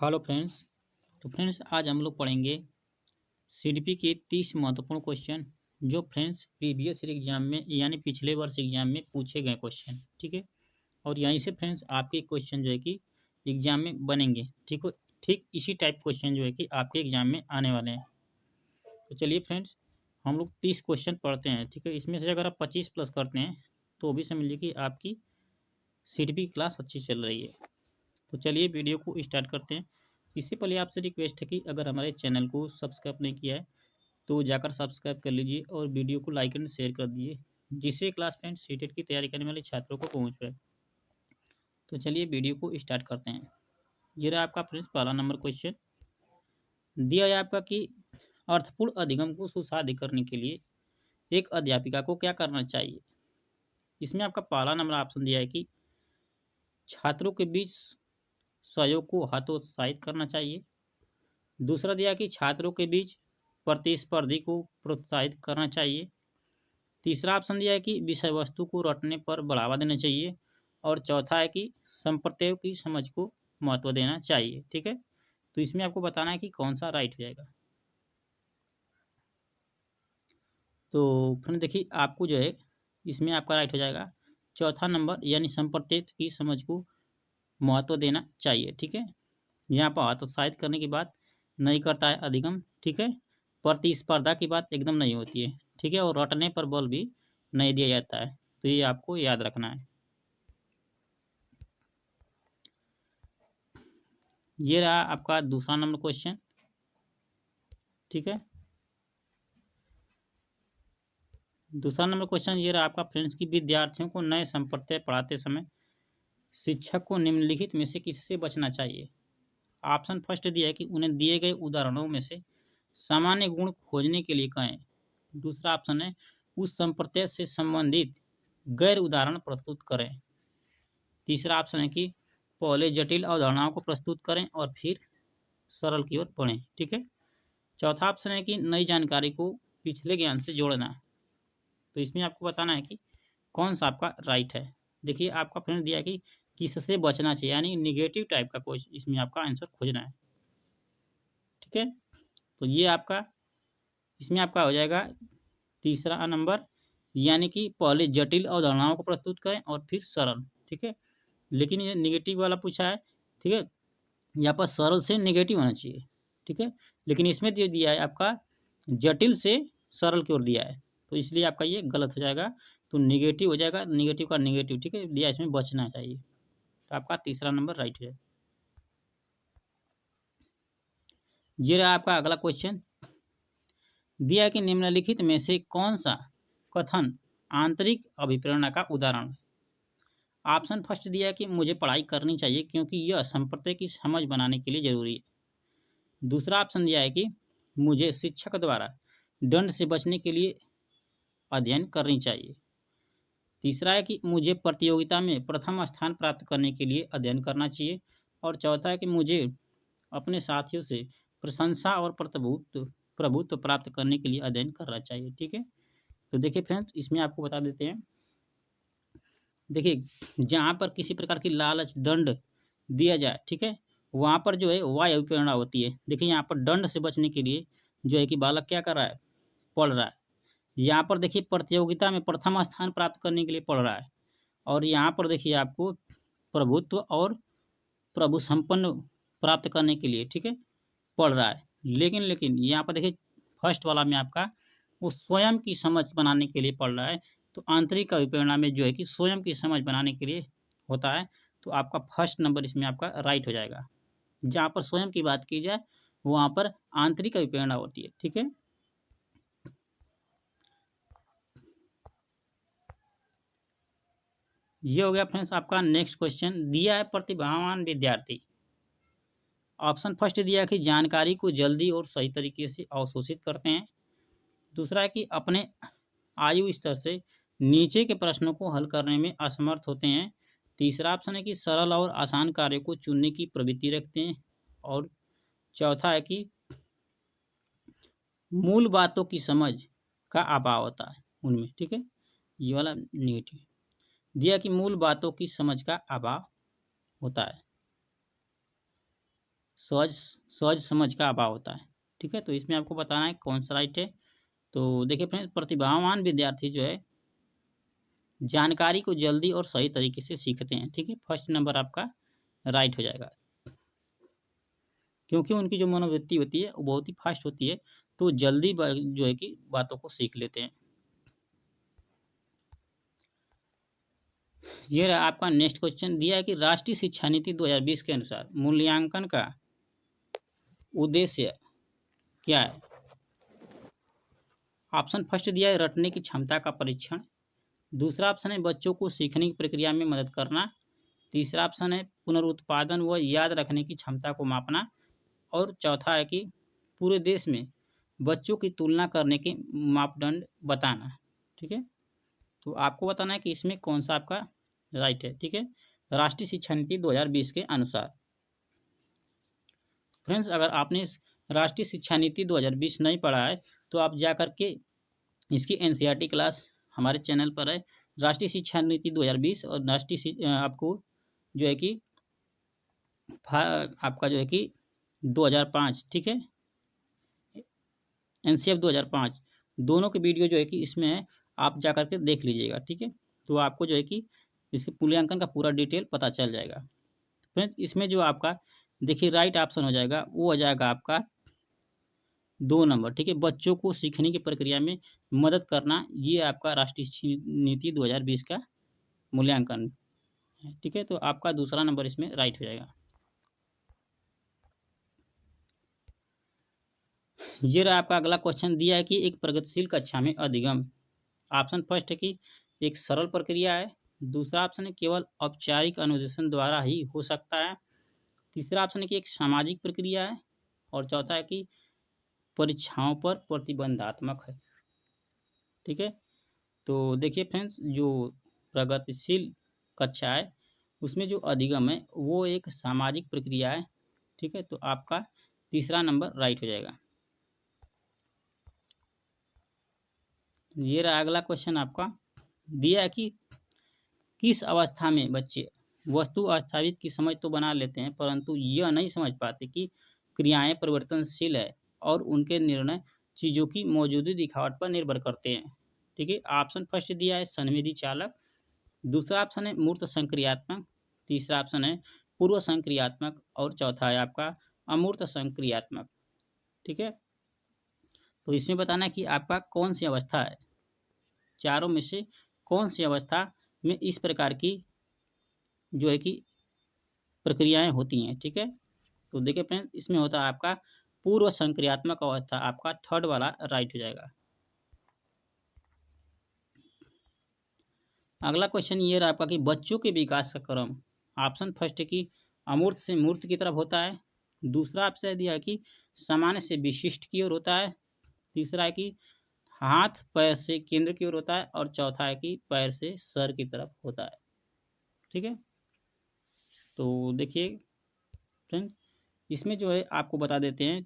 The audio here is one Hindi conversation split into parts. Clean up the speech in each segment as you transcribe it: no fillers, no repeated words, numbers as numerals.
Hello friends. तो फ्रेंड्स आज हम लोग पढ़ेंगे सीडीपी के 30 महत्वपूर्ण क्वेश्चन जो फ्रेंड्स प्रीवियस एग्जाम में यानी पिछले वर्ष एग्जाम में पूछे गए क्वेश्चन। ठीक है। और यहीं से फ्रेंड्स आपके क्वेश्चन जो है कि एग्जाम में बनेंगे। ठीक हो। ठीक इसी टाइप क्वेश्चन जो है कि आपके एग्जाम में आने वाले हैं। तो चलिए फ्रेंड्स हम लोग 30 क्वेश्चन पढ़ते हैं। ठीक है। इसमें से अगर आप 25 प्लस करते हैं तो भी समझ लीजिए कि आपकी सीडीपी क्लास अच्छी चल रही है। तो चलिए वीडियो को स्टार्ट करते हैं। इससे पहले आपसे रिक्वेस्ट है कि अगर हमारे चैनल को सब्सक्राइब नहीं किया है तो जाकर सब्सक्राइब कर लीजिए और वीडियो को लाइक एंड शेयर कर दीजिए, जिससे क्लास फ्रेंड सीटेट की तैयारी करने वाले छात्रों को पहुंच पाए। तो चलिए वीडियो को स्टार्ट करते हैं। ये रहा आपका फ्रेंड्स पहला नंबर क्वेश्चन। दिया है आपका कि अर्थपूर्ण अधिगम को सुसाध्य करने के लिए एक अध्यापिका को क्या करना चाहिए। इसमें आपका पहला नंबर ऑप्शन दिया है कि छात्रों के बीच सहयोग को हतोत्साहित करना चाहिए। दूसरा दिया कि छात्रों के बीच प्रतिस्पर्धी को प्रोत्साहित करना चाहिए। तीसरा ऑप्शन दिया है कि विषय वस्तु को रटने पर बढ़ावा देना चाहिए। और चौथा है कि संप्रत्ययों की समझ को महत्व देना चाहिए। ठीक है। तो इसमें आपको बताना है कि कौन सा राइट हो जाएगा। तो फ्रेंड देखिए आपको जो है इसमें आपका राइट हो जाएगा चौथा नंबर, यानी संप्रत्यय की समझ को महत्व देना चाहिए। ठीक है। यहाँ पर हतोत्साहित करने की बात नहीं करता है अधिगम। ठीक है। प्रतिस्पर्धा की बात एकदम नहीं होती है। ठीक है। और रटने पर बल भी नहीं दिया जाता है। तो ये आपको याद रखना है। ये रहा आपका दूसरा नंबर क्वेश्चन। ठीक है। दूसरा नंबर क्वेश्चन ये रहा आपका फ्रेंड्स की विद्यार्थियों को नए संप्रत्यय पढ़ाते समय शिक्षक को निम्नलिखित में से किससे बचना चाहिए। ऑप्शन फर्स्ट दिया है कि उन्हें दिए गए उदाहरणों में से सामान्य गुण खोजने के लिए कहें। दूसरा ऑप्शन है उस संप्रत्यय से संबंधित गैर उदाहरण प्रस्तुत करें। तीसरा ऑप्शन है कि पहले जटिल अवधारणाओं को प्रस्तुत करें और फिर सरल की ओर बढ़ें। ठीक है। चौथा ऑप्शन है कि नई जानकारी को पिछले ज्ञान से जोड़ना। तो इसमें आपको बताना है कि कौन सा आपका राइट है। देखिए आपका फ्रेंड दिया है कि किससे बचना चाहिए, यानी निगेटिव टाइप का कोई इसमें आपका आंसर खोजना है। ठीक है। तो ये आपका इसमें आपका हो जाएगा तीसरा नंबर, यानी कि पहले जटिल अवधारणाओं को प्रस्तुत करें और फिर सरल। ठीक है। लेकिन ये निगेटिव वाला पूछा है। ठीक है। यहाँ पर सरल से निगेटिव होना चाहिए। ठीक है। लेकिन इसमें दे दिया है आपका जटिल से सरल की ओर दिया है, तो इसलिए आपका ये गलत हो जाएगा। तो निगेटिव हो जाएगा, निगेटिव का निगेटिव। ठीक है। दिया इसमें बचना चाहिए। तो आपका तीसरा नंबर राइट है। ये रहा आपका अगला क्वेश्चन। दिया है कि निम्नलिखित में से कौन सा कथन आंतरिक अभिप्रेरणा का उदाहरण है। ऑप्शन फर्स्ट दिया है कि मुझे पढ़ाई करनी चाहिए क्योंकि यह संप्रत्यय की समझ बनाने के लिए जरूरी है। दूसरा ऑप्शन दिया है कि मुझे शिक्षक द्वारा दंड से बचने के लिए अध्ययन करनी चाहिए। तीसरा है कि मुझे प्रतियोगिता में प्रथम स्थान प्राप्त करने के लिए अध्ययन करना चाहिए। और चौथा है कि मुझे अपने साथियों से प्रशंसा और प्रभुत्व प्रभुत्व प्राप्त करने के लिए अध्ययन करना चाहिए। ठीक है। तो देखिए फ्रेंड्स इसमें आपको बता देते हैं। देखिए जहाँ पर किसी प्रकार की लालच दंड दिया जाए, ठीक है, वहाँ पर जो है वायु अभिप्रेरणा होती है। देखिए यहाँ पर दंड से बचने के लिए जो है कि बालक क्या कर रहा है, पढ़ रहा है। यहाँ पर देखिए प्रतियोगिता में प्रथम स्थान प्राप्त करने के लिए पढ़ रहा है। और यहाँ पर देखिए आपको प्रभुत्व और प्रभु संपन्न प्राप्त करने के लिए, ठीक है, पढ़ रहा है। लेकिन यहाँ पर देखिए फर्स्ट वाला में आपका वो स्वयं की समझ बनाने के लिए पढ़ रहा है। तो आंतरिक अभिप्रेरणा में जो है कि स्वयं की समझ बनाने के लिए होता है। तो आपका फर्स्ट नंबर इसमें आपका राइट हो जाएगा। जहाँ पर स्वयं की बात की जाए वहाँ पर आंतरिक अभिप्रेरणा होती है। ठीक है। ये हो गया फ्रेंड्स आपका नेक्स्ट क्वेश्चन। दिया है प्रतिभावान विद्यार्थी। ऑप्शन फर्स्ट दिया है कि जानकारी को जल्दी और सही तरीके से अवशोषित करते हैं। दूसरा है कि अपने आयु स्तर से नीचे के प्रश्नों को हल करने में असमर्थ होते हैं। तीसरा ऑप्शन है कि सरल और आसान कार्य को चुनने की प्रवृत्ति रखते हैं। और चौथा है कि मूल बातों की समझ का अभाव होता है उनमें। ठीक है। ये वाला नेगेटिव दिया कि मूल बातों की समझ का अभाव होता है। सहज सहज समझ का अभाव होता है। ठीक है, तो इसमें आपको बताना है कौन सा राइट है। तो देखिए फ्रेंड्स, प्रतिभावान विद्यार्थी जो है जानकारी को जल्दी और सही तरीके से सीखते हैं। ठीक है, फर्स्ट नंबर आपका राइट हो जाएगा, क्योंकि उनकी जो मनोवृत्ति होती है वो बहुत ही फास्ट होती है, तो जल्दी जो है कि बातों को सीख लेते हैं। ये रहा आपका नेक्स्ट क्वेश्चन, दिया है कि राष्ट्रीय शिक्षा नीति 2020 के अनुसार मूल्यांकन का उद्देश्य क्या है। ऑप्शन फर्स्ट दिया है रटने की क्षमता का परीक्षण। दूसरा ऑप्शन है बच्चों को सीखने की प्रक्रिया में मदद करना। तीसरा ऑप्शन है पुनरुत्पादन व याद रखने की क्षमता को मापना। और चौथा है कि पूरे देश में बच्चों की तुलना करने के मापदंड बताना। ठीक है, तो आपको बताना है कि इसमें कौन सा आपका राइट है। ठीक है, राष्ट्रीय शिक्षा नीति 2020 के अनुसार। फ्रेंड्स, अगर आपने राष्ट्रीय शिक्षा नीति 2020 नहीं पढ़ा है तो आप जा कर के इसकी एनसीईआरटी क्लास हमारे चैनल पर है, राष्ट्रीय शिक्षा नीति 2020 और आपको जो है कि आपका जो है कि 2005, ठीक है, एनसीएफ 2005 दोनों के वीडियो जो है कि इसमें है, आप जा कर के देख लीजिएगा। ठीक है, तो आपको जो है कि इसके मूल्यांकन का पूरा डिटेल पता चल जाएगा। फ्रेंड्स, इसमें जो आपका देखिए राइट ऑप्शन हो जाएगा, वो हो जाएगा आपका 2 नंबर। ठीक है, बच्चों को सीखने की प्रक्रिया में मदद करना, ये आपका राष्ट्रीय नीति 2020 का मूल्यांकन है। ठीक है, तो आपका दूसरा नंबर इसमें राइट हो जाएगा। ये रहा आपका अगला क्वेश्चन, दिया है कि एक प्रगतिशील कक्षा में अधिगम। ऑप्शन फर्स्ट है कि एक सरल प्रक्रिया है। दूसरा ऑप्शन है केवल औपचारिक अनुदेशन द्वारा ही हो सकता है। तीसरा ऑप्शन है कि एक सामाजिक प्रक्रिया है। और चौथा है कि परीक्षाओं पर प्रतिबंधात्मक है। ठीक है, तो देखिए फ्रेंड्स, जो प्रगतिशील कक्षा है उसमें जो अधिगम है वो एक सामाजिक प्रक्रिया है। ठीक है, तो आपका तीसरा नंबर राइट हो जाएगा। ये रहा अगला क्वेश्चन आपका, दिया है कि किस अवस्था में बच्चे वस्तु स्थापित की समझ तो बना लेते हैं परंतु यह नहीं समझ पाते कि क्रियाएं परिवर्तनशील है और उनके निर्णय चीजों की मौजूदा दिखावट पर निर्भर करते हैं। ठीक है, ऑप्शन फर्स्ट दिया है संवेदी चालक। दूसरा ऑप्शन है मूर्त संक्रियात्मक। तीसरा ऑप्शन है पूर्व संक्रियात्मक और चौथा है आपका अमूर्त संक्रियात्मक। ठीक है, तो इसमें बताना है कि आपका कौन सी अवस्था है, चारों में से कौन सी अवस्था में इस प्रकार की जो है कि प्रक्रियाएं होती हैं। ठीक है, तो देखिए फ्रेंड, इसमें होता है आपका पूर्व संक्रियात्मक अवस्था, आपका थर्ड वाला राइट हो जाएगा। अगला क्वेश्चन ये रहा आपका कि बच्चों के विकास का क्रम। ऑप्शन फर्स्ट है कि अमूर्त से मूर्त की तरफ होता है। दूसरा ऑप्शन दिया है कि सामान्य से विशिष्ट की ओर होता है। तीसरा है कि हाथ पैर से केंद्र की ओर होता है। और चौथा है कि पैर से सर की तरफ होता है। ठीक है, तो देखिए फ्रेंड, इसमें जो है आपको बता देते हैं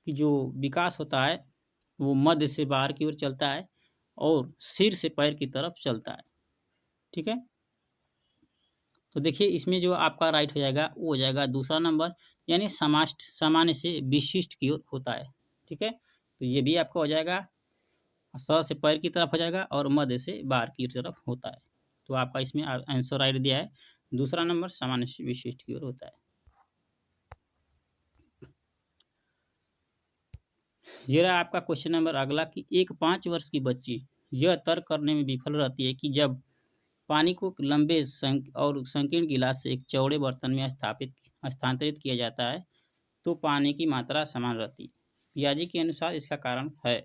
कि जो विकास होता है वो मध्य से बाहर की ओर चलता है और सिर से पैर की तरफ चलता है। ठीक है, तो देखिए इसमें जो आपका राइट हो जाएगा वो हो जाएगा दूसरा नंबर, यानी सामान्य से विशिष्ट की ओर होता है। ठीक है, तो ये भी आपका हो जाएगा, सर से पैर की तरफ हो जाएगा और मध्य से बाहर की तरफ होता है। तो आपका इसमें आंसर राइट दिया है, दूसरा नंबर सामान्य से विशिष्ट की ओर होता है। ये रहा आपका क्वेश्चन नंबर अगला कि एक 5 वर्ष की बच्ची यह तर्क करने में विफल रहती है कि जब पानी को लंबे और संकीर्ण गिलास से एक चौड़े बर्तन में स्थानांतरित किया जाता है तो पानी की मात्रा समान रहती है। पियाजी के अनुसार इसका कारण है।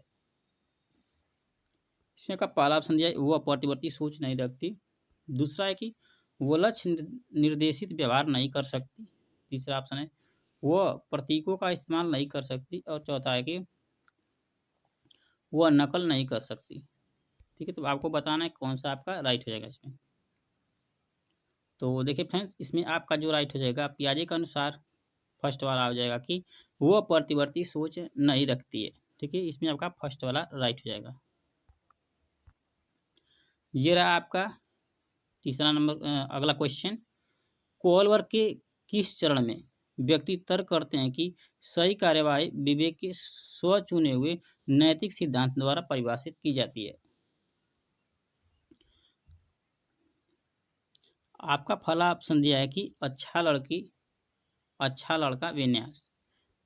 इसमें का पहला ऑप्शन दिया है वह प्रतिवर्ती सोच नहीं रखती। दूसरा है कि वो लक्ष्य निर्देशित व्यवहार नहीं कर सकती। तीसरा ऑप्शन है वह प्रतीकों का इस्तेमाल नहीं कर सकती। और चौथा है कि वह नकल नहीं कर सकती। ठीक है, तो आपको बताना है कौन सा आपका राइट हो जाएगा इसमें। तो देखिए फ्रेंड्स, इसमें आपका जो राइट हो जाएगा पियाजे के अनुसार फर्स्ट वाला हो जाएगा कि वह प्रतिवर्ती सोच नहीं रखती है। ठीक है, इसमें आपका फर्स्ट वाला राइट हो जाएगा। ये रहा आपका तीसरा नंबर अगला क्वेश्चन, कोहलवर के किस चरण में व्यक्ति तर्क करते हैं कि सही कार्यवाही विवेक के स्व चुने हुए नैतिक सिद्धांत द्वारा परिभाषित की जाती है। आपका पहला ऑप्शन दिया है कि अच्छा लड़का विन्यास।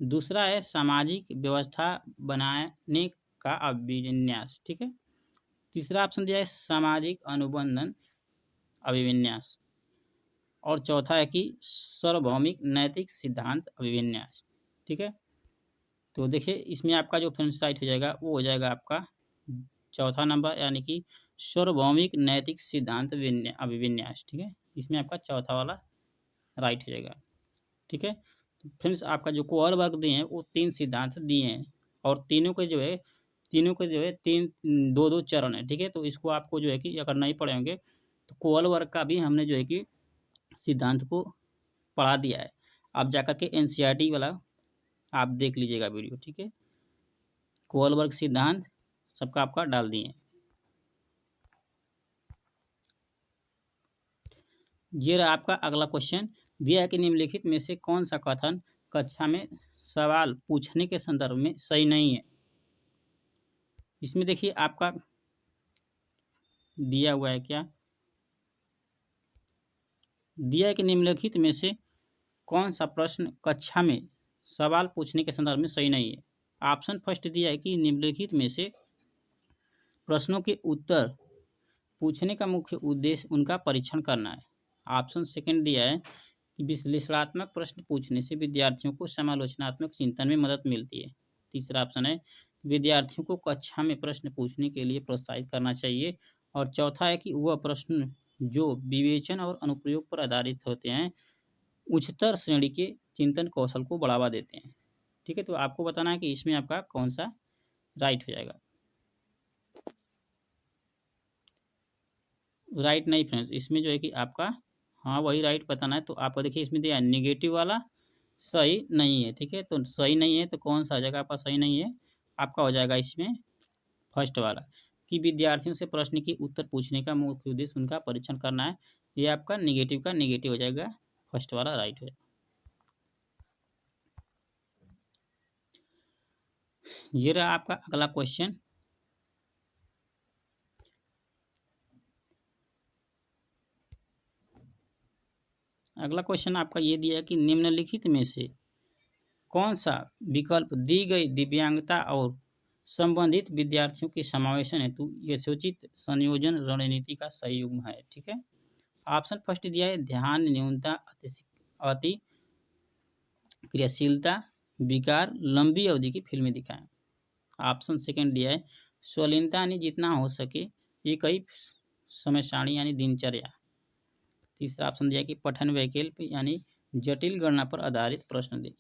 दूसरा है सामाजिक व्यवस्था बनाने का अभिविन्यास, ठीक है। तीसरा ऑप्शन दिया है सामाजिक अनुबंधन अभिविन्यास। और चौथा है कि सार्वभौमिक नैतिक सिद्धांत अभिविन्यास, ठीक है। तो देखिए इसमें आपका जो फ्रेंड्स राइट हो जाएगा वो हो जाएगा आपका चौथा नंबर, यानी कि सार्वभौमिक नैतिक सिद्धांत अभिविन्यास, ठीक है। इसमें आपका चौथा वाला राइट हो जाएगा, ठीक है। तो फ्रेंड्स आपका जो कोअर वर्ग दिए हैं वो 3 सिद्धांत दिए हैं और तीनों के जो है तीन दो दो चरण है, ठीक है। तो इसको आपको जो है कि अगर नहीं पढ़े होंगे तो कोअर वर्ग का भी हमने जो है कि सिद्धांत को पढ़ा दिया है। आप जाकर के एनसीईआरटी वाला आप देख लीजिएगा वीडियो, ठीक है। कोअर वर्ग सिद्धांत सबका आपका डाल दिए हैं। ये रहा आपका अगला क्वेश्चन, दिया है कि निम्नलिखित में से कौन सा कथन कक्षा में सवाल पूछने के संदर्भ में सही नहीं है। इसमें देखिए आपका दिया हुआ है क्या, दिया है कि निम्नलिखित में से कौन सा प्रश्न कक्षा में सवाल पूछने के संदर्भ में सही नहीं है। ऑप्शन फर्स्ट दिया है कि निम्नलिखित में से प्रश्नों के उत्तर पूछने का मुख्य उद्देश्य उनका परीक्षण करना है। ऑप्शन सेकंड दिया है कि विश्लेषणात्मक प्रश्न पूछने से विद्यार्थियों को समालोचनात्मक चिंतन में मदद मिलती है। तीसरा ऑप्शन है विद्यार्थियों को कक्षा में प्रश्न पूछने के लिए प्रोत्साहित करना चाहिए। और चौथा है कि वह प्रश्न जो विवेचन और अनुप्रयोग पर आधारित होते हैं उच्चतर श्रेणी के चिंतन कौशल को बढ़ावा देते हैं, ठीक है। तो आपको बताना है कि इसमें आपका कौन सा राइट हो जाएगा। राइट नहीं फ्रेंड्स, इसमें जो है कि आपका हाँ वही राइट बताना है। तो आपको देखिए इसमें दिया है निगेटिव वाला सही नहीं है, ठीक है। तो सही नहीं है तो कौन सा जगह आपका सही नहीं है, आपका हो जाएगा इसमें फर्स्ट वाला कि विद्यार्थियों से प्रश्न की उत्तर पूछने का मुख्य उद्देश्य उनका परीक्षण करना है। ये आपका निगेटिव का निगेटिव हो जाएगा, फर्स्ट वाला राइट हो जाएगा। ये रहा आपका अगला क्वेश्चन, अगला क्वेश्चन आपका ये दिया है कि निम्नलिखित में से कौन सा विकल्प दी गई दिव्यांगता और संबंधित विद्यार्थियों के समावेशन हेतु यथोचित संयोजन रणनीति का सही युग्म है, ठीक है। ऑप्शन फर्स्ट दिया है ध्यान न्यूनता अति क्रियाशीलता विकार लंबी अवधि की फिल्में दिखाएं। ऑप्शन सेकंड दिया है स्वलीनता यानी जितना हो सके एक ही समय सारणी यानी दिनचर्या। तीसरा ऑप्शन दिया है कि पठन वैकल्प यानी जटिल गणना पर आधारित प्रश्न दे।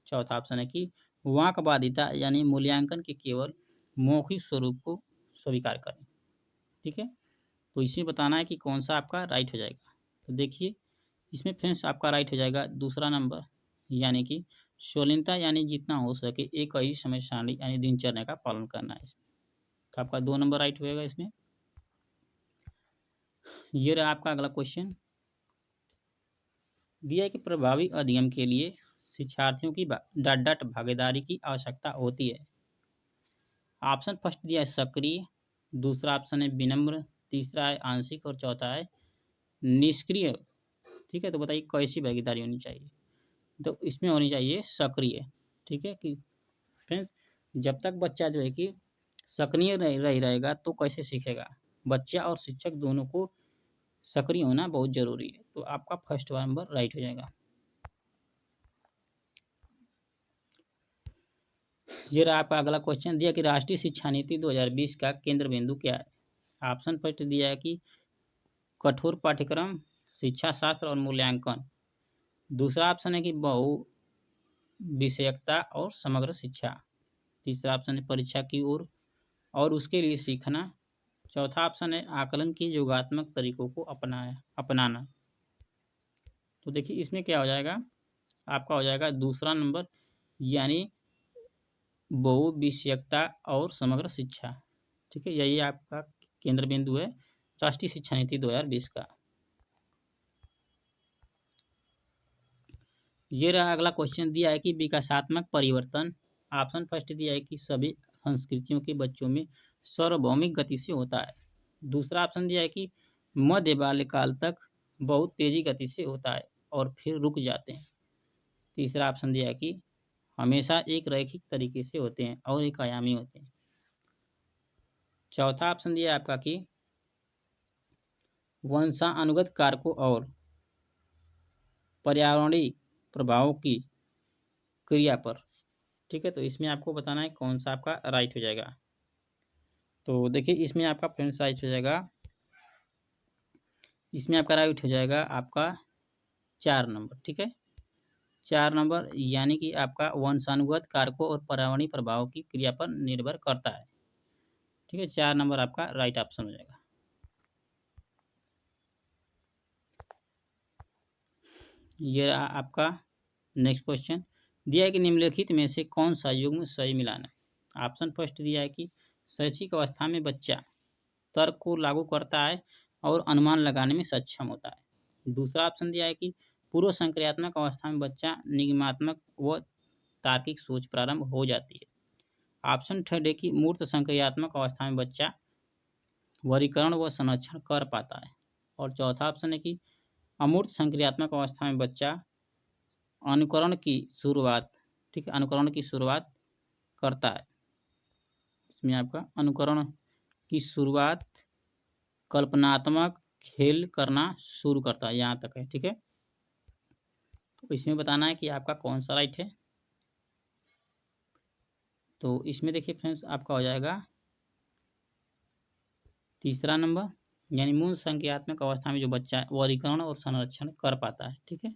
चौथा ऑप्शन है कि वाक बाधिता यानी मूल्यांकन के केवल मौखिक स्वरूप को स्वीकार करें, ठीक है। तो इसमें बताना है कि कौन सा आपका राइट हो जाएगा। तो देखिए इसमें फ्रेंड्स आपका राइट हो जाएगा दूसरा नंबर, यानी कि स्वलीनता यानी जितना हो सके एक ही समय सारणी यानी दिनचर्या का पालन करना है इसमें। तो आपका 2 नंबर राइट होएगा इसमें। ये रहा आपका अगला क्वेश्चन, दिया है कि प्रभावी अध्ययन के लिए शिक्षार्थियों की डट डट भागीदारी की आवश्यकता होती है। ऑप्शन फर्स्ट दिया है सक्रिय, दूसरा ऑप्शन है विनम्र, तीसरा है आंशिक और चौथा है निष्क्रिय, ठीक है। तो बताइए कैसी भागीदारी होनी चाहिए। तो इसमें होनी चाहिए सक्रिय, ठीक है। कि फ्रेंड्स जब तक बच्चा जो है कि सक्रिय रहेगा तो कैसे सीखेगा। बच्चा और शिक्षक दोनों को सक्रिय होना बहुत जरूरी है। तो आपका फर्स्ट नंबर राइट हो जाएगा। ये रहा आपका अगला क्वेश्चन, दिया कि राष्ट्रीय शिक्षा नीति 2020 का केंद्र बिंदु क्या है। ऑप्शन फर्स्ट दिया है कि कठोर पाठ्यक्रम, शिक्षा शास्त्र और मूल्यांकन। दूसरा ऑप्शन है कि बहु विषयकता और समग्र शिक्षा। तीसरा ऑप्शन है परीक्षा की ओर और उसके लिए सीखना। चौथा ऑप्शन है आकलन के योगात्मक तरीकों को अपनाना। तो देखिए इसमें क्या हो जाएगा, आपका हो जाएगा दूसरा नंबर, यानी बहुविषयकता और समग्र शिक्षा, ठीक है। यही आपका केंद्र बिंदु है राष्ट्रीय शिक्षा नीति 2020 का। ये रहा अगला क्वेश्चन। दिया है कि विकासात्मक परिवर्तन, ऑप्शन फर्स्ट दिया है कि सभी संस्कृतियों के बच्चों में सार्वभौमिक गति से होता है। दूसरा ऑप्शन दिया है कि मध्य बाल्यकाल तक बहुत तेजी गति से होता है और फिर रुक जाते हैं। तीसरा ऑप्शन दिया है कि हमेशा एक रैखिक तरीके से होते हैं और एक आयामी होते हैं। चौथा ऑप्शन दिया है आपका कि वंशानुगत कारकों और पर्यावरणीय प्रभावों की क्रिया पर। ठीक है, तो इसमें आपको बताना है कौन सा आपका राइट हो जाएगा। तो देखिए इसमें आपका फ्रेंड्स राइट हो जाएगा, इसमें आपका राइट हो जाएगा आपका 4 नंबर। ठीक है, 4 नंबर, यानी कि आपका वंशानुगत कारकों और पर्यावरणीय प्रभावों की क्रिया पर निर्भर करता है। ठीक है, 4 नंबर आपका राइट ऑप्शन हो जाएगा। ये आपका नेक्स्ट क्वेश्चन। दिया है कि निम्नलिखित में से कौन सा युग्म सही मिलान है। ऑप्शन फर्स्ट दिया है कि शैक्षिक अवस्था में बच्चा तर्क को लागू करता है और अनुमान लगाने में सक्षम होता है। दूसरा ऑप्शन दिया है कि पूर्व संक्रियात्मक अवस्था में बच्चा निगमात्मक व तार्किक सोच प्रारंभ हो जाती है। ऑप्शन थर्ड है कि मूर्त संक्रियात्मक अवस्था में बच्चा वर्गीकरण व संरक्षण कर पाता है। और चौथा ऑप्शन है कि अमूर्त संक्रियात्मक अवस्था में बच्चा अनुकरण की शुरुआत, ठीक है, अनुकरण की शुरुआत करता है। इसमें आपका अनुकरण की शुरुआत, कल्पनात्मक खेल करना शुरू करता है, यहाँ तक है। ठीक है, तो इसमें बताना है कि आपका कौन सा राइट है। तो इसमें देखिए फ्रेंड्स आपका हो जाएगा तीसरा नंबर, यानी मूल संज्ञात्मक अवस्था में जो बच्चा वर्गीकरण और संरक्षण कर पाता है। ठीक है,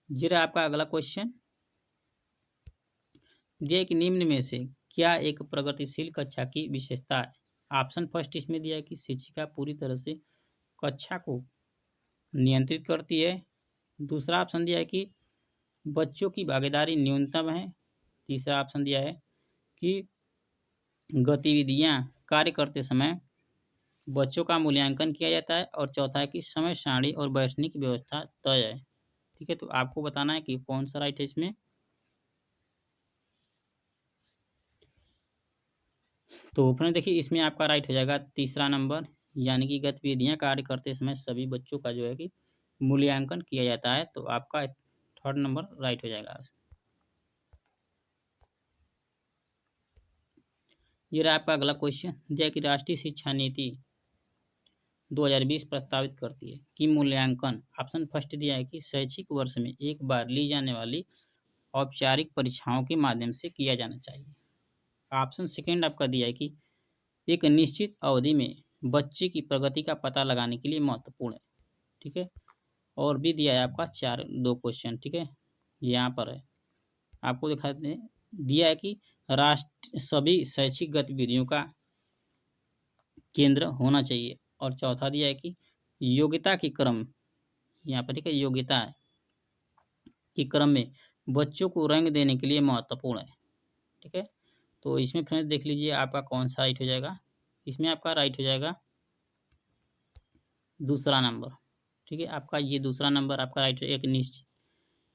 जरा आपका अगला क्वेश्चन। दिया कि निम्न में से क्या एक प्रगतिशील कक्षा की विशेषता है। ऑप्शन फर्स्ट इसमें दिया है कि शिक्षिका पूरी तरह से कक्षा को नियंत्रित करती है। दूसरा ऑप्शन दिया है कि बच्चों की भागीदारी न्यूनतम है। तीसरा ऑप्शन दिया है कि गतिविधियां कार्य करते समय बच्चों का मूल्यांकन किया जाता है। और चौथा है कि समय सारणी और बैठने की व्यवस्था तय है। ठीक है, तो आपको बताना है कि कौन सा राइट है इसमें। तो फ्रेंड देखिए इसमें आपका राइट हो जाएगा तीसरा नंबर, यानी कि गतिविधियां कार्य करते समय सभी बच्चों का जो है कि मूल्यांकन किया जाता है। तो आपका थर्ड नंबर राइट हो जाएगा। ये रहा आपका अगला क्वेश्चन। दिया कि राष्ट्रीय शिक्षा नीति 2020 प्रस्तावित करती है कि मूल्यांकन, ऑप्शन फर्स्ट दिया है कि शैक्षिक वर्ष में एक बार ली जाने वाली औपचारिक परीक्षाओं के माध्यम से किया जाना चाहिए। ऑप्शन सेकेंड आपका दिया है कि एक निश्चित अवधि में बच्चे की प्रगति का पता लगाने के लिए महत्वपूर्ण है। ठीक है, और भी दिया है आपका दो क्वेश्चन। ठीक है, यहाँ पर है, आपको दिखाते हैं। दिया है कि राष्ट्र सभी शैक्षिक गतिविधियों का केंद्र होना चाहिए। और चौथा दिया है कि योग्यता के क्रम, यहाँ पर ठीक है, योग्यता के क्रम में बच्चों को रंग देने के लिए महत्वपूर्ण है। ठीक है, तो इसमें फ्रेंड्स देख लीजिए आपका कौन सा राइट हो जाएगा। इसमें आपका राइट हो जाएगा दूसरा नंबर। ठीक है, आपका ये दूसरा नंबर आपका राइट है, एक निश्चित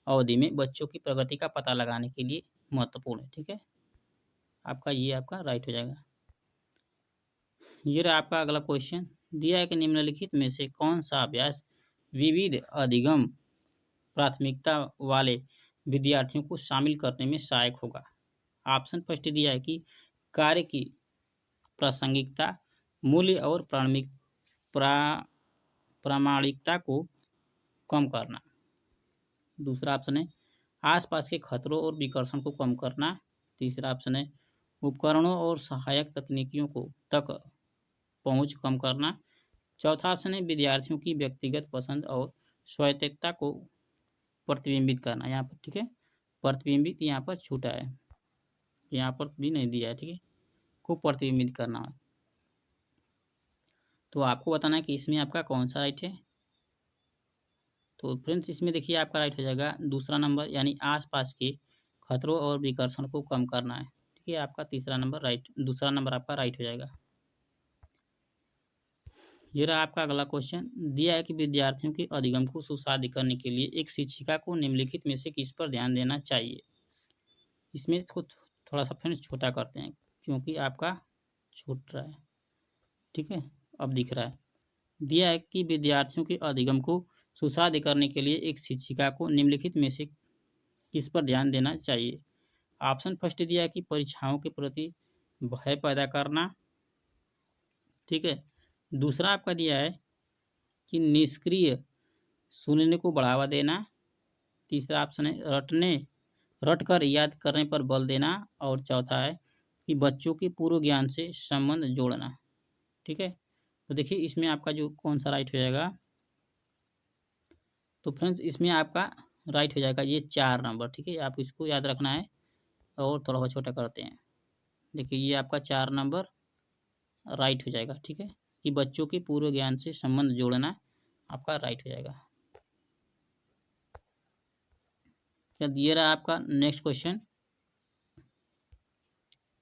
अवधि में बच्चों की प्रगति का पता लगाने के लिए महत्वपूर्ण है। ठीक है, आपका ये आपका राइट हो जाएगा। ये रहा आपका अगला क्वेश्चन। दिया है कि निम्नलिखित में से कौन सा अभ्यास विविध अधिगम प्राथमिकता वाले विद्यार्थियों को शामिल करने में सहायक होगा। ऑप्शन फर्स्ट दिया है कि कार्य की प्रासंगिकता, मूल्य और प्रामाणिकता को कम करना। दूसरा ऑप्शन है आसपास के खतरों और विकर्षण को कम करना। तीसरा ऑप्शन है उपकरणों और सहायक तकनीकियों को तक पहुंच कम करना। चौथा ऑप्शन है विद्यार्थियों की व्यक्तिगत पसंद और स्वायत्तता को प्रतिबिंबित करना। यहाँ पर ठीक है, प्रतिबिंबित यहाँ पर छूटा है, यहाँ पर भी नहीं दिया है। ठीक है, को प्रतिबिंबित करना। तो आपको बताना है कि इसमें आपका कौन सा राइट है। तो फ्रेंड्स इसमें देखिए आपका राइट हो जाएगा दूसरा नंबर, यानी आसपास के खतरों और विकर्षण को कम करना है। ठीक है, आपका तीसरा नंबर राइट, दूसरा नंबर आपका राइट हो जाएगा। ये रहा आपका अगला क्वेश्चन। दिया है कि विद्यार्थियों के अधिगम को सुसाध्य करने के लिए एक शिक्षिका को निम्नलिखित में से किस पर ध्यान देना चाहिए। इसमें थोड़ा सा फ्रेंड्स छोटा करते हैं क्योंकि आपका छूट रहा है। ठीक है, अब दिख रहा है। दिया है कि विद्यार्थियों के अधिगम को सुसाध्य करने के लिए एक शिक्षिका को निम्नलिखित में से किस पर ध्यान देना चाहिए। ऑप्शन फर्स्ट दिया है कि परीक्षाओं के प्रति भय पैदा करना। ठीक है, दूसरा आपका दिया है कि निष्क्रिय सुनने को बढ़ावा देना। तीसरा ऑप्शन है रट कर याद करने पर बल देना। और चौथा है कि बच्चों के पूर्व ज्ञान से संबंध जोड़ना। ठीक है, तो देखिए इसमें आपका जो कौन सा राइट हो जाएगा, तो फ्रेंड्स इसमें आपका राइट हो जाएगा ये 4 नंबर। ठीक है, आप इसको याद रखना है। और थोड़ा बहुत छोटा करते हैं। देखिए ये आपका 4 नंबर राइट हो जाएगा। ठीक है, कि बच्चों के पूर्व ज्ञान से संबंध जोड़ना आपका राइट हो जाएगा। क्या दिया रहा आपका नेक्स्ट क्वेश्चन।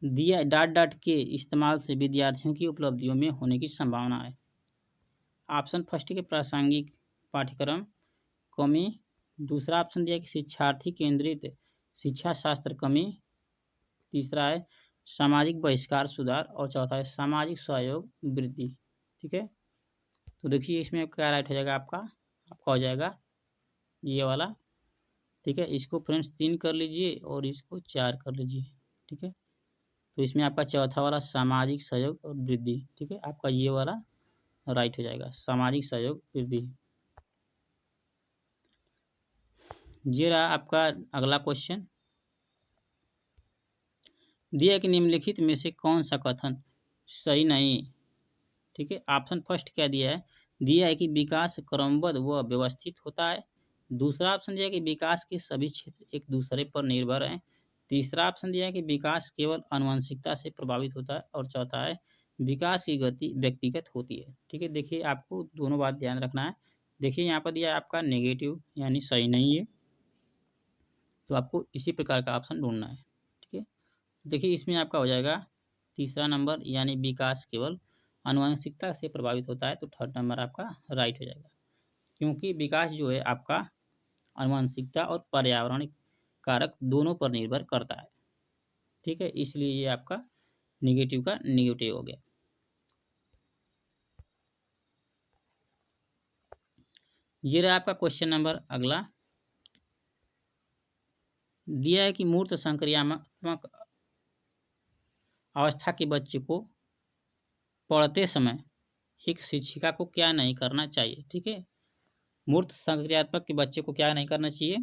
दिया डॉट के इस्तेमाल से विद्यार्थियों की उपलब्धियों में होने की संभावना है। ऑप्शन फर्स्ट के प्रासंगिक पाठ्यक्रम कमी। दूसरा ऑप्शन दिया कि शिक्षार्थी केंद्रित शिक्षा शास्त्र कमी। तीसरा है सामाजिक बहिष्कार सुधार। और चौथा है सामाजिक सहयोग वृद्धि। ठीक है, तो देखिए इसमें क्या राइट हो जाएगा आपका हो जाएगा ये वाला। ठीक है, इसको फ्रेंड्स 3 कर लीजिए और इसको 4 कर लीजिए। ठीक है, तो इसमें आपका चौथा वाला सामाजिक सहयोग और वृद्धि। ठीक है, आपका ये वाला राइट हो जाएगा सामाजिक सहयोग वृद्धि। ये रहा आपका अगला क्वेश्चन। दिया कि निम्नलिखित में से कौन सा कथन सही नहीं। ठीक है, ऑप्शन फर्स्ट क्या दिया है कि विकास क्रमबद्ध व व्यवस्थित होता है। दूसरा ऑप्शन दिया है कि विकास के सभी क्षेत्र एक दूसरे पर निर्भर हैं। तीसरा ऑप्शन दिया है कि विकास केवल आनुवंशिकता से प्रभावित होता है। और चौथा है विकास की गति व्यक्तिगत होती है। ठीक है, देखिए आपको दोनों बात ध्यान रखना है। देखिए यहाँ पर दिया है आपका नेगेटिव यानी सही नहीं है, तो आपको इसी प्रकार का ऑप्शन ढूंढना है। ठीक है, देखिए इसमें आपका हो जाएगा तीसरा नंबर यानी विकास केवल आनुवंशिकता से प्रभावित होता है, तो थर्ड नंबर आपका राइट हो जाएगा। क्योंकि विकास जो है आपका आनुवंशिकता और पर्यावरण कारक दोनों पर निर्भर करता है। ठीक है, इसलिए ये आपका निगेटिव का निगेटिव हो गया। ये रहा आपका क्वेश्चन नंबर अगला। दिया है कि मूर्त संक्रियात्मक अवस्था के बच्चे को पढ़ते समय एक शिक्षिका को क्या नहीं करना चाहिए। ठीक है, मूर्त संक्रियात्मक के बच्चे को क्या नहीं करना चाहिए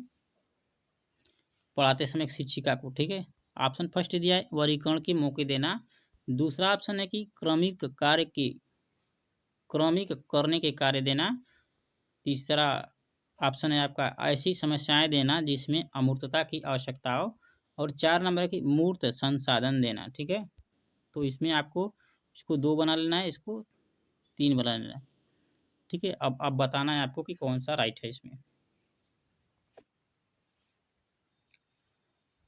पढ़ाते समय एक शिक्षिका को। ठीक है, ऑप्शन फर्स्ट दिया है वर्गीकरण के मौके देना। दूसरा ऑप्शन है कि क्रमिक करने के कार्य देना। तीसरा ऑप्शन है आपका ऐसी समस्याएं देना जिसमें अमूर्तता की आवश्यकता हो। और 4 नंबर है कि मूर्त संसाधन देना। ठीक है, तो इसमें आपको इसको 2 बना लेना है, इसको 3 बना लेना है। ठीक है, अब बताना है आपको कि कौन सा राइट है इसमें।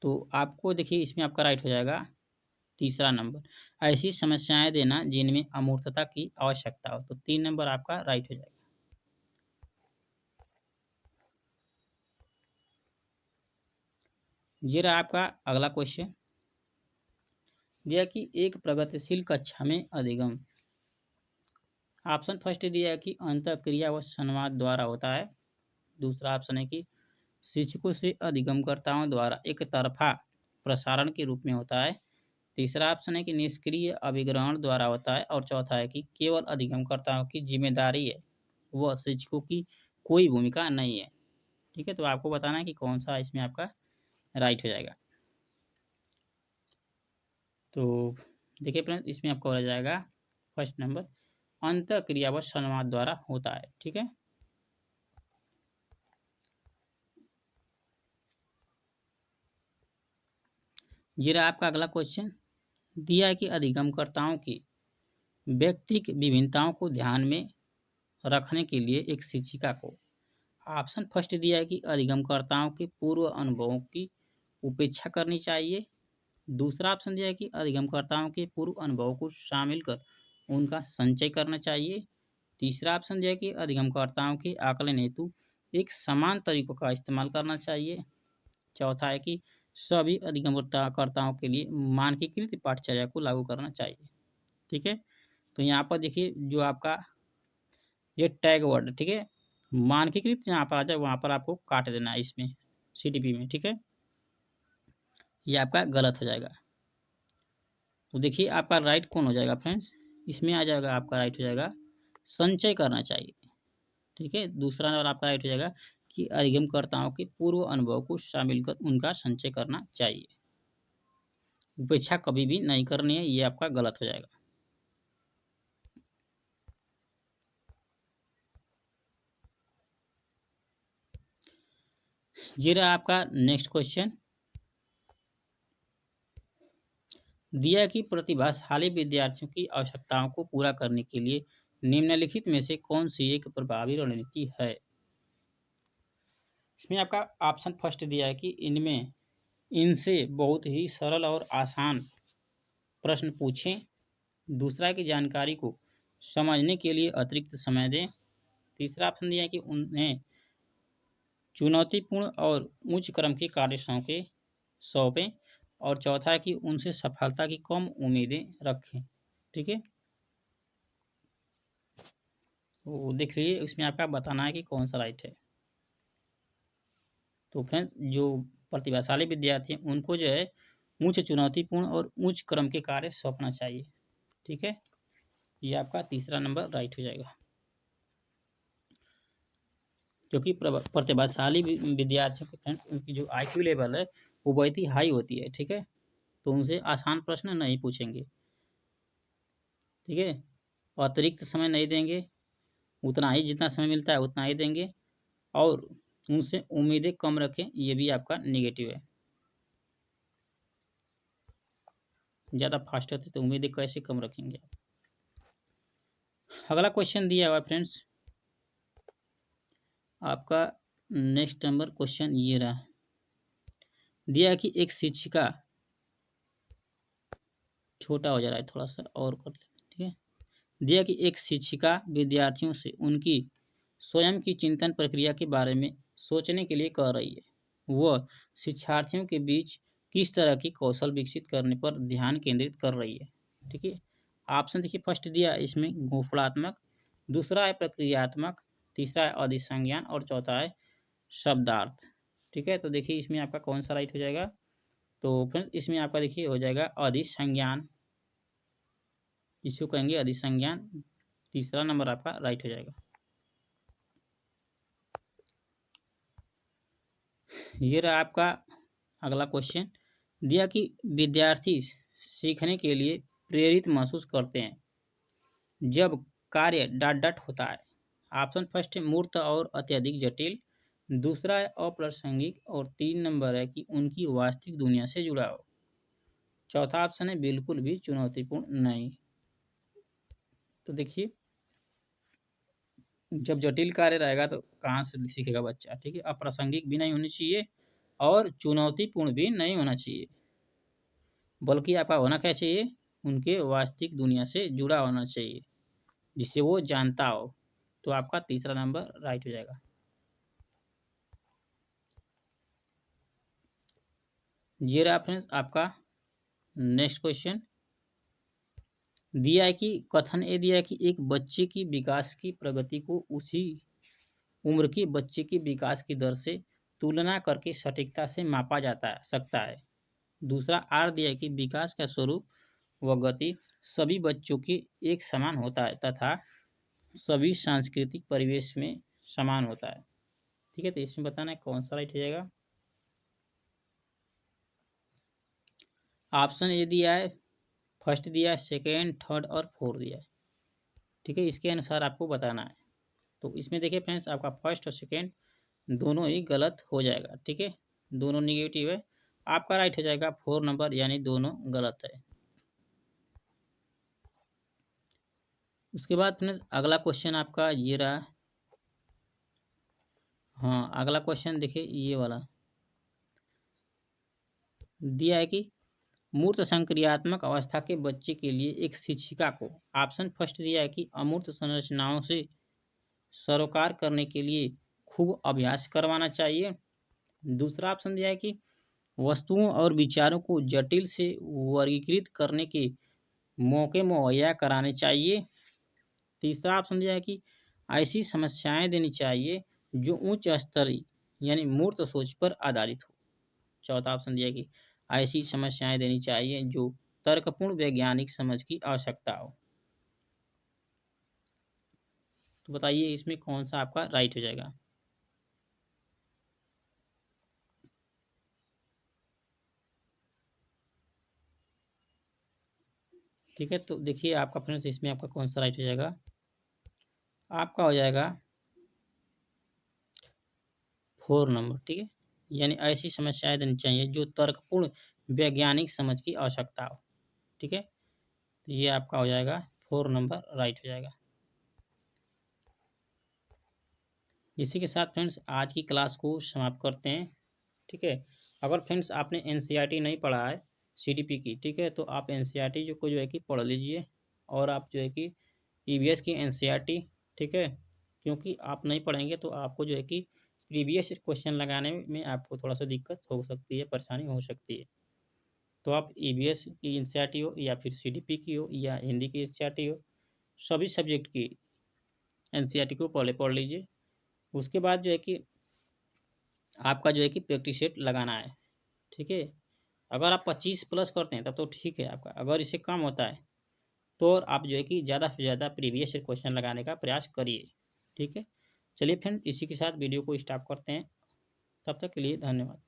तो आपको देखिए इसमें आपका राइट हो जाएगा तीसरा नंबर ऐसी समस्याएं देना जिनमें अमूर्तता की आवश्यकता हो, तो 3 नंबर आपका राइट हो जाएगा। ये रहा आपका अगला क्वेश्चन। दिया कि एक प्रगतिशील कक्षा में अधिगम। ऑप्शन फर्स्ट दिया है कि अंतःक्रिया व संवाद द्वारा होता है। दूसरा ऑप्शन है कि शिक्षकों से अधिगमकर्ताओं द्वारा एक तरफा प्रसारण के रूप में होता है। तीसरा ऑप्शन है कि निष्क्रिय अभिग्रहण द्वारा होता है। और चौथा है कि केवल अधिगमकर्ताओं की जिम्मेदारी है, वह शिक्षकों की कोई भूमिका नहीं है। ठीक है, तो आपको बताना है कि कौन सा इसमें आपका राइट हो जाएगा। तो देखिए फ्रेंड्स इसमें आपको हो जाएगा फर्स्ट नंबर अंतःक्रिया व संवाद द्वारा होता है। ठीक है, ये रहा आपका अगला क्वेश्चन। दिया है कि अधिगमकर्ताओं की व्यक्तिक विभिन्नताओं को ध्यान में रखने के लिए एक शिक्षिका को। ऑप्शन फर्स्ट दिया है कि अधिगमकर्ताओं के पूर्व अनुभवों की उपेक्षा करनी चाहिए। दूसरा ऑप्शन दिया है कि अधिगमकर्ताओं के पूर्व अनुभवों को शामिल कर उनका संचय करना चाहिए। तीसरा ऑप्शन दिया है कि अधिगमकर्ताओं के आकलन हेतु एक समान तरीकों का इस्तेमाल करना चाहिए। चौथा है कि सभी अधिगमकर्ताओं के लिए मानकीकृत पाठचर्या को लागू करना चाहिए। ठीक है, तो यहाँ पर देखिए जो आपका ये टैग वर्ड, ठीक है, मानकीकृत यहाँ पर आ जाए वहाँ पर आपको काट देना है इसमें CTP में। ठीक है, ये आपका गलत हो जाएगा। तो देखिए आपका राइट कौन हो जाएगा फ्रेंड्स, इसमें आ जाएगा आपका राइट हो जाएगा संचय करना चाहिए। ठीक है, दूसरा नंबर आपका राइट हो जाएगा कि अधिगमकर्ताओं के पूर्व अनुभव को शामिल कर उनका संचय करना चाहिए। उपेक्षा कभी भी नहीं करनी है, ये आपका गलत हो जाएगा। ये रहा आपका नेक्स्ट क्वेश्चन। दिया कि प्रतिभाशाली विद्यार्थियों की आवश्यकताओं को पूरा करने के लिए निम्नलिखित में से कौन सी एक प्रभावी रणनीति है। इसमें आपका ऑप्शन फर्स्ट दिया है कि इनमें इनसे बहुत ही सरल और आसान प्रश्न पूछें। दूसरा है कि जानकारी को समझने के लिए अतिरिक्त समय दें। तीसरा ऑप्शन दिया है कि उन्हें चुनौतीपूर्ण और उच्च क्रम के कार्य सौंपें। और चौथा है कि उनसे सफलता की कम उम्मीदें रखें। ठीक है, तो देख लीजिए इसमें आपका बताना है कि कौन सा राइट है। तो फ्रेंड्स जो प्रतिभाशाली विद्यार्थी हैं उनको जो है उच्च चुनौतीपूर्ण और उच्च क्रम के कार्य सौंपना चाहिए। ठीक है, ये आपका तीसरा नंबर राइट हो जाएगा। क्योंकि प्रतिभाशाली विद्यार्थियों के फ्रेंड उनकी जो IQ लेवल है वो बहुत ही हाई होती है। ठीक है, तो उनसे आसान प्रश्न नहीं पूछेंगे। ठीक है, अतिरिक्त समय नहीं देंगे, उतना ही जितना समय मिलता है उतना ही देंगे, और उनसे उम्मीदें कम रखें, ये भी आपका निगेटिव है। ज़्यादा फास्ट होते तो उम्मीदें कैसे कम रखेंगे आप। अगला क्वेश्चन दिया हुआ फ्रेंड्स आपका नेक्स्ट नंबर क्वेश्चन ये रहा, दिया कि एक शिक्षिका, छोटा हो जा रहा है थोड़ा सा और कर लेते हैं। ठीक है, दिया कि एक शिक्षिका विद्यार्थियों से उनकी स्वयं की चिंतन प्रक्रिया के बारे में सोचने के लिए कह रही है। वह शिक्षार्थियों के बीच किस तरह की कौशल विकसित करने पर ध्यान केंद्रित कर रही है। ठीक है, ऑप्शन देखिए फर्स्ट दिया इसमें घोषणात्मक, दूसरा है प्रक्रियात्मक, तीसरा है अधिसंज्ञान और चौथा है शब्दार्थ। ठीक है, तो देखिए इसमें आपका कौन सा राइट हो जाएगा। तो फ्रेंड्स इसमें आपका देखिए हो जाएगा अधिसंज्ञान, इसको कहेंगे अधिसंज्ञान। तीसरा नंबर आपका राइट हो जाएगा। ये रहा आपका अगला क्वेश्चन, दिया कि विद्यार्थी सीखने के लिए प्रेरित महसूस करते हैं जब कार्य डाट डाट होता है। ऑप्शन फर्स्ट है मूर्त और अत्यधिक जटिल, दूसरा है अप्रासंगिक, और 3 नंबर है कि उनकी वास्तविक दुनिया से जुड़ा हो। चौथा ऑप्शन है बिल्कुल भी चुनौतीपूर्ण नहीं। तो देखिए जब जटिल कार्य रहेगा तो कहाँ से सीखेगा बच्चा। ठीक है, अप्रासंगिक भी नहीं होनी चाहिए और चुनौतीपूर्ण भी नहीं होना चाहिए, बल्कि आपका होना क्या चाहिए, उनके वास्तविक दुनिया से जुड़ा होना चाहिए जिससे वो जानता हो। तो आपका तीसरा नंबर राइट हो जाएगा। ये रहा फ्रेंड्स आपका नेक्स्ट क्वेश्चन, दिया है कि कथन ये दिया है कि एक बच्चे की विकास की प्रगति को उसी उम्र के बच्चे के विकास की दर से तुलना करके सटीकता से मापा जाता सकता है। दूसरा आर दिया है कि विकास का स्वरूप व गति सभी बच्चों के एक समान होता है तथा सभी सांस्कृतिक परिवेश में समान होता है। ठीक है, तो इसमें बताना है कौन सा राइट हो जाएगा। ऑप्शन ए दिया है, फर्स्ट दिया है, सेकेंड, थर्ड और फोर्थ दिया है। ठीक है, इसके अनुसार आपको बताना है। तो इसमें देखिए फ्रेंड्स आपका फर्स्ट और सेकेंड दोनों ही गलत हो जाएगा। ठीक है, दोनों निगेटिव है, आपका राइट हो जाएगा 4 नंबर, यानी दोनों गलत है। उसके बाद फ्रेंड्स अगला क्वेश्चन आपका ये रहा, हाँ अगला क्वेश्चन देखिए ये वाला दिया है कि मूर्त संक्रियात्मक अवस्था के बच्चे के लिए एक शिक्षिका को, ऑप्शन फर्स्ट दिया है कि अमूर्त संरचनाओं से सरोकार करने के लिए खूब अभ्यास करवाना चाहिए। दूसरा ऑप्शन दिया है कि वस्तुओं और विचारों को जटिल से वर्गीकृत करने के मौके मुहैया कराने चाहिए। तीसरा ऑप्शन दिया है कि ऐसी समस्याएं देनी चाहिए जो उच्च स्तरीय यानी मूर्त सोच पर आधारित हो। चौथा ऑप्शन दिया है कि ऐसी समस्याएं देनी चाहिए जो तर्कपूर्ण वैज्ञानिक समझ की आवश्यकता हो। तो बताइए इसमें कौन सा आपका राइट हो जाएगा। ठीक है, तो देखिए आपका फ्रेंड्स इसमें आपका कौन सा राइट हो जाएगा। आपका हो जाएगा 4 नंबर। ठीक है, यानी ऐसी समस्याएं देनी चाहिए जो तर्कपूर्ण वैज्ञानिक समझ की आवश्यकता हो। ठीक है, तो ये आपका हो जाएगा 4 नंबर राइट हो जाएगा। इसी के साथ फ्रेंड्स आज की क्लास को समाप्त करते हैं। ठीक है, अगर फ्रेंड्स आपने एनसीईआरटी नहीं पढ़ा है सीडीपी की, ठीक है, तो आप एनसीईआरटी जो है कि पढ़ लीजिए और आप जो है कि ईवीएस की एनसीईआरटी, ठीक है, क्योंकि आप नहीं पढ़ेंगे तो आपको जो है कि प्रीवियस क्वेश्चन लगाने में आपको थोड़ा सा दिक्कत हो सकती है, परेशानी हो सकती है। तो आप ईवीएस की एनसीईआरटी हो या फिर सीडीपी की हो या हिंदी की एनसीईआरटी हो, सभी सब्जेक्ट की एनसीईआरटी को पहले पढ़ लीजिए। उसके बाद जो है कि आपका जो है कि प्रैक्टिस सेट लगाना है। ठीक है, अगर आप 25 प्लस करते हैं तब तो ठीक है आपका, अगर इससे कम होता है तो आप जो है कि ज़्यादा से ज़्यादा प्रीवियस क्वेश्चन लगाने का प्रयास करिए। ठीक है, चलिए फ्रेंड इसी के साथ वीडियो को स्टॉप करते हैं। तब तक के लिए धन्यवाद।